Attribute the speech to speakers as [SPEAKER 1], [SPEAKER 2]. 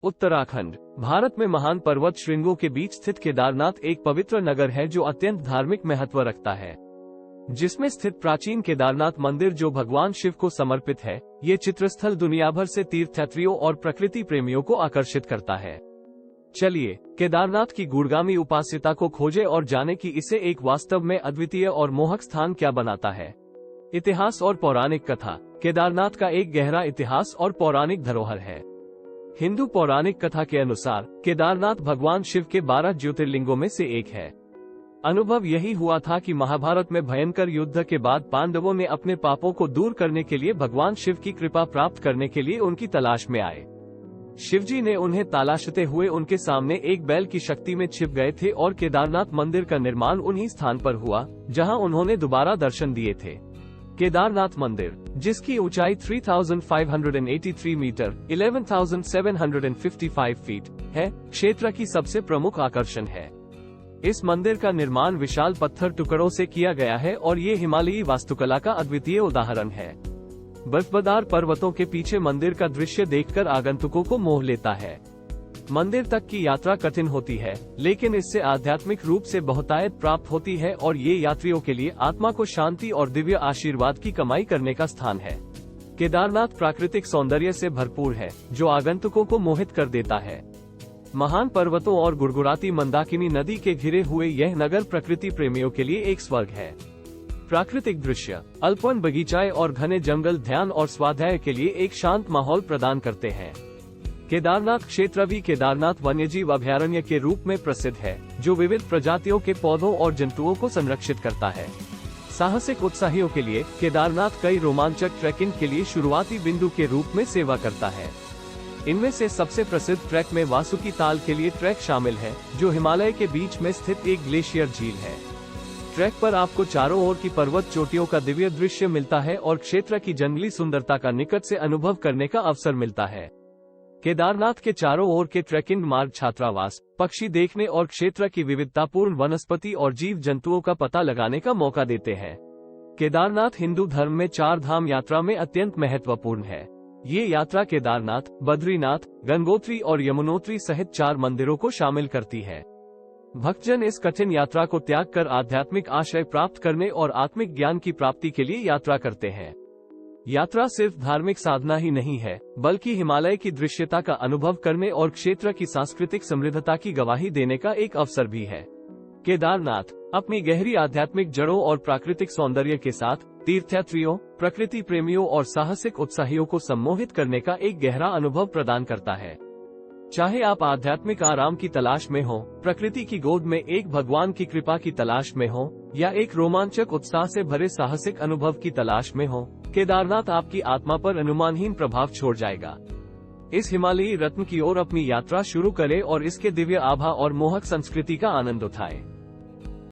[SPEAKER 1] उत्तराखंड भारत में महान पर्वत श्रृंगों के बीच स्थित केदारनाथ एक पवित्र नगर है जो अत्यंत धार्मिक महत्व रखता है, जिसमें स्थित प्राचीन केदारनाथ मंदिर जो भगवान शिव को समर्पित है। ये चित्रस्थल दुनिया भर से तीर्थयात्रियों और प्रकृति प्रेमियों को आकर्षित करता है। चलिए केदारनाथ की गूढ़गामी उपास्यता को खोजें और जाने कि इसे एक वास्तव में अद्वितीय और मोहक स्थान क्या बनाता है। इतिहास और पौराणिक कथा। केदारनाथ का एक गहरा इतिहास और पौराणिक धरोहर है। हिंदू पौराणिक कथा के अनुसार केदारनाथ भगवान शिव के 12 ज्योतिर्लिंगों में से एक है। अनुभव यही हुआ था कि महाभारत में भयंकर युद्ध के बाद पांडवों ने अपने पापों को दूर करने के लिए भगवान शिव की कृपा प्राप्त करने के लिए उनकी तलाश में आए। शिवजी ने उन्हें तलाशते हुए उनके सामने एक बैल की शक्ति में छिप गए थे और केदारनाथ मंदिर का निर्माण उन्हीं स्थान पर हुआ जहां उन्होंने दोबारा दर्शन दिए थे। केदारनाथ मंदिर, जिसकी ऊंचाई 3583 मीटर 11,755 फीट है, क्षेत्र की सबसे प्रमुख आकर्षण है। इस मंदिर का निर्माण विशाल पत्थर टुकड़ों से किया गया है और ये हिमालयी वास्तुकला का अद्वितीय उदाहरण है। बर्फबार पर्वतों के पीछे मंदिर का दृश्य देखकर आगंतुकों को मोह लेता है। मंदिर तक की यात्रा कठिन होती है, लेकिन इससे आध्यात्मिक रूप से बहुतायत प्राप्त होती है और ये यात्रियों के लिए आत्मा को शांति और दिव्य आशीर्वाद की कमाई करने का स्थान है। केदारनाथ प्राकृतिक सौंदर्य से भरपूर है, जो आगंतुकों को मोहित कर देता है। महान पर्वतों और गुड़गुड़ाती मंदाकिनी नदी के घिरे हुए यह नगर प्रकृति प्रेमियों के लिए एक स्वर्ग है। प्राकृतिक दृश्य, अल्पवन बगीचाए और घने जंगल ध्यान और स्वाध्याय के लिए एक शांत माहौल प्रदान करते हैं। केदारनाथ क्षेत्र भी केदारनाथ वन्यजीव अभयारण्य के रूप में प्रसिद्ध है, जो विविध प्रजातियों के पौधों और जंतुओं को संरक्षित करता है। साहसिक उत्साहियों के लिए केदारनाथ कई रोमांचक ट्रैकिंग के लिए शुरुआती बिंदु के रूप में सेवा करता है। इनमें से सबसे प्रसिद्ध ट्रैक में वासुकी ताल के लिए ट्रैक शामिल है, जो हिमालय के बीच में स्थित एक ग्लेशियर झील है। ट्रैक पर आपको चारों ओर की पर्वत चोटियों का दिव्य दृश्य मिलता है और क्षेत्र की जंगली सुंदरता का निकट से अनुभव करने का अवसर मिलता है। केदारनाथ के चारों ओर के ट्रैकिंग मार्ग छात्रावास, पक्षी देखने और क्षेत्र की विविधतापूर्ण वनस्पति और जीव जंतुओं का पता लगाने का मौका देते हैं। केदारनाथ हिंदू धर्म में 4 धाम यात्रा में अत्यंत महत्वपूर्ण है। ये यात्रा केदारनाथ, बद्रीनाथ, गंगोत्री और यमुनोत्री सहित 4 मंदिरों को शामिल करती है। भक्तजन इस कठिन यात्रा को त्याग कर आध्यात्मिक आश्रय प्राप्त करने और आत्मिक ज्ञान की प्राप्ति के लिए यात्रा करते हैं। यात्रा सिर्फ धार्मिक साधना ही नहीं है, बल्कि हिमालय की दृश्यता का अनुभव करने और क्षेत्र की सांस्कृतिक समृद्धता की गवाही देने का एक अवसर भी है। केदारनाथ अपनी गहरी आध्यात्मिक जड़ों और प्राकृतिक सौंदर्य के साथ तीर्थयात्रियों, प्रकृति प्रेमियों और साहसिक उत्साहियों को सम्मोहित करने का एक गहरा अनुभव प्रदान करता है। चाहे आप आध्यात्मिक आराम की तलाश में हो, प्रकृति की गोद में एक भगवान की कृपा की तलाश में हो, या एक रोमांचक उत्साह से भरे साहसिक अनुभव की तलाश में हो, केदारनाथ आपकी आत्मा पर अनुमानहीन प्रभाव छोड़ जाएगा। इस हिमालयी रत्न की ओर अपनी यात्रा शुरू करें और इसके दिव्य आभा और मोहक संस्कृति का आनंद उठाएं।